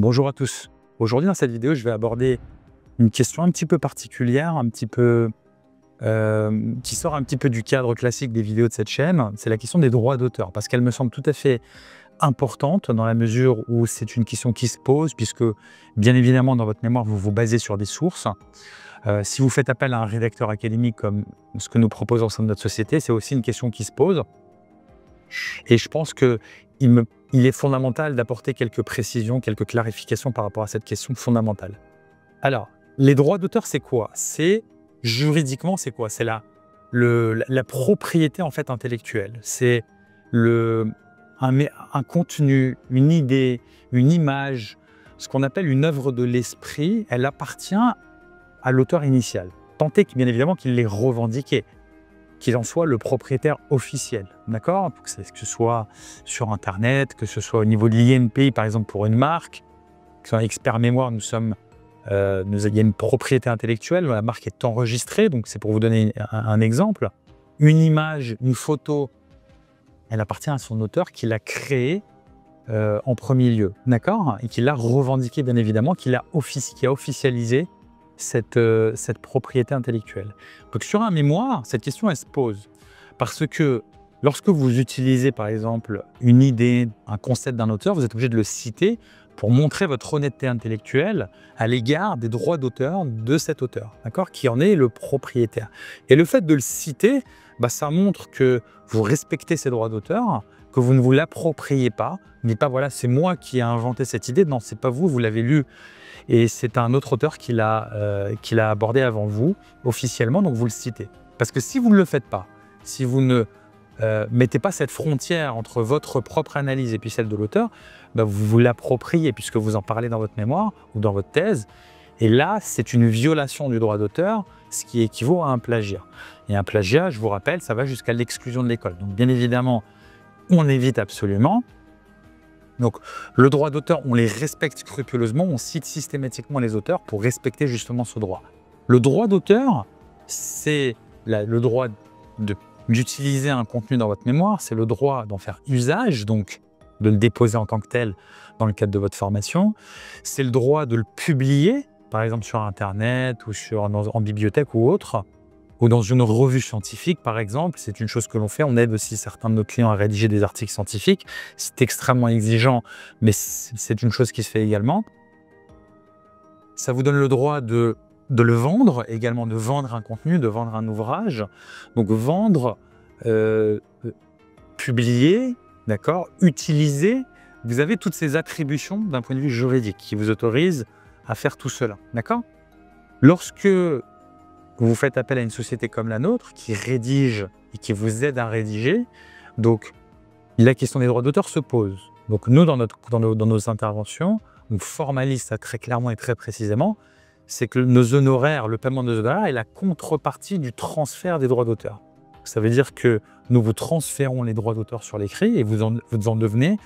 Bonjour à tous. Aujourd'hui, dans cette vidéo, je vais aborder une question un petit peu particulière, qui sort un petit peu du cadre classique des vidéos de cette chaîne. C'est la question des droits d'auteur, parce qu'elle me semble tout à fait importante dans la mesure où c'est une question qui se pose, puisque bien évidemment, dans votre mémoire, vous vous basez sur des sources. Si vous faites appel à un rédacteur académique comme ce que nous proposons au sein de notre société, c'est aussi une question qui se pose. Et je pense qu'il est fondamental d'apporter quelques précisions, quelques clarifications par rapport à cette question fondamentale. Alors, les droits d'auteur, c'est quoi? Juridiquement, c'est quoi? C'est la propriété en fait intellectuelle. C'est un contenu, une idée, une image, ce qu'on appelle une œuvre de l'esprit. Elle appartient à l'auteur initial. Tant est bien évidemment qu'il l'ait revendiqué, qu'il en soit le propriétaire officiel, d'accord? Que ce soit sur Internet, que ce soit au niveau de l'INPI, par exemple pour une marque. Sur Expert Mémoire, il y a une propriété intellectuelle, la marque est enregistrée, donc c'est pour vous donner un exemple. Une image, une photo, elle appartient à son auteur qui l'a créée en premier lieu, d'accord? Et qui l'a revendiqué, bien évidemment, qui a officialisé cette propriété intellectuelle. Donc sur un mémoire, cette question elle se pose parce que lorsque vous utilisez par exemple une idée, un concept d'un auteur, vous êtes obligé de le citer pour montrer votre honnêteté intellectuelle à l'égard des droits d'auteur de cet auteur, d'accord, qui en est le propriétaire. Et le fait de le citer, ça montre que vous respectez ces droits d'auteur, que vous ne vous l'appropriez pas, mais pas voilà, c'est moi qui ai inventé cette idée, non, c'est pas vous, vous l'avez lu. Et c'est un autre auteur qui l'a abordé avant vous, officiellement, donc vous le citez. Parce que si vous ne le faites pas, si vous ne mettez pas cette frontière entre votre propre analyse et puis celle de l'auteur, vous vous l'appropriez puisque vous en parlez dans votre mémoire ou dans votre thèse. Et là, c'est une violation du droit d'auteur, ce qui équivaut à un plagiat. Et un plagiat, je vous rappelle, ça va jusqu'à l'exclusion de l'école. Donc bien évidemment, on évite absolument. Donc, le droit d'auteur, on les respecte scrupuleusement, on cite systématiquement les auteurs pour respecter justement ce droit. Le droit d'auteur, c'est le droit d'utiliser un contenu dans votre mémoire, c'est le droit d'en faire usage, donc de le déposer en tant que tel dans le cadre de votre formation. C'est le droit de le publier, par exemple sur Internet ou en bibliothèque ou autre, ou dans une revue scientifique, par exemple. C'est une chose que l'on fait. On aide aussi certains de nos clients à rédiger des articles scientifiques. C'est extrêmement exigeant, mais c'est une chose qui se fait également. Ça vous donne le droit de le vendre, également de vendre un contenu, de vendre un ouvrage. Donc vendre, publier, d'accord, utiliser. Vous avez toutes ces attributions d'un point de vue juridique qui vous autorisent à faire tout cela, d'accord? Lorsque vous faites appel à une société comme la nôtre qui rédige et qui vous aide à rédiger, donc la question des droits d'auteur se pose. Donc nous, dans nos interventions, on formalise ça très clairement et très précisément, c'est que nos honoraires, le paiement de nos honoraires est la contrepartie du transfert des droits d'auteur. Ça veut dire que nous vous transférons les droits d'auteur sur l'écrit et vous en devenez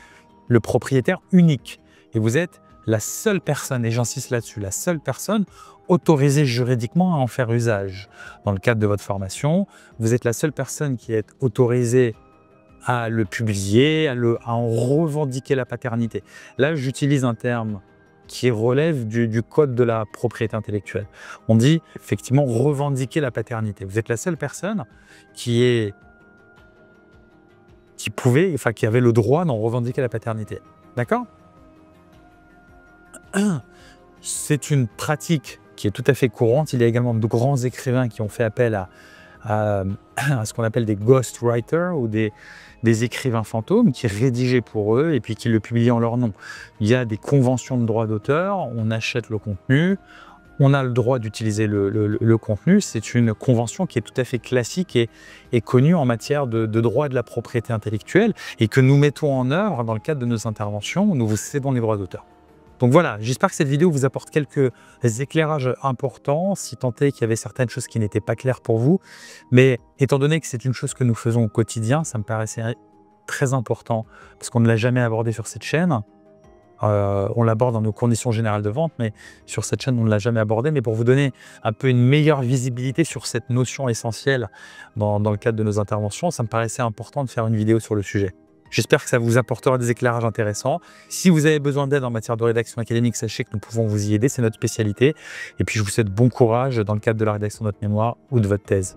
le propriétaire unique. Et vous êtes la seule personne, et j'insiste là-dessus, la seule personne autorisée juridiquement à en faire usage. Dans le cadre de votre formation, vous êtes la seule personne qui est autorisée à le publier, à en revendiquer la paternité. Là, j'utilise un terme qui relève du code de la propriété intellectuelle. On dit effectivement revendiquer la paternité. Vous êtes la seule personne qui avait le droit d'en revendiquer la paternité. D'accord ? C'est une pratique qui est tout à fait courante. Il y a également de grands écrivains qui ont fait appel à ce qu'on appelle des ghostwriters ou des écrivains fantômes qui rédigeaient pour eux et puis qui le publiaient en leur nom. Il y a des conventions de droit d'auteur, on achète le contenu, on a le droit d'utiliser le contenu. C'est une convention qui est tout à fait classique et connue en matière de droit de la propriété intellectuelle et que nous mettons en œuvre dans le cadre de nos interventions où nous vous cédons les droits d'auteur. Donc voilà, j'espère que cette vidéo vous apporte quelques éclairages importants, si tant est qu'il y avait certaines choses qui n'étaient pas claires pour vous. Mais étant donné que c'est une chose que nous faisons au quotidien, ça me paraissait très important parce qu'on ne l'a jamais abordé sur cette chaîne. On l'aborde dans nos conditions générales de vente, mais sur cette chaîne, on ne l'a jamais abordé. Mais pour vous donner un peu une meilleure visibilité sur cette notion essentielle dans le cadre de nos interventions, ça me paraissait important de faire une vidéo sur le sujet. J'espère que ça vous apportera des éclairages intéressants. Si vous avez besoin d'aide en matière de rédaction académique, sachez que nous pouvons vous y aider, c'est notre spécialité. Et puis je vous souhaite bon courage dans le cadre de la rédaction de votre mémoire ou de votre thèse.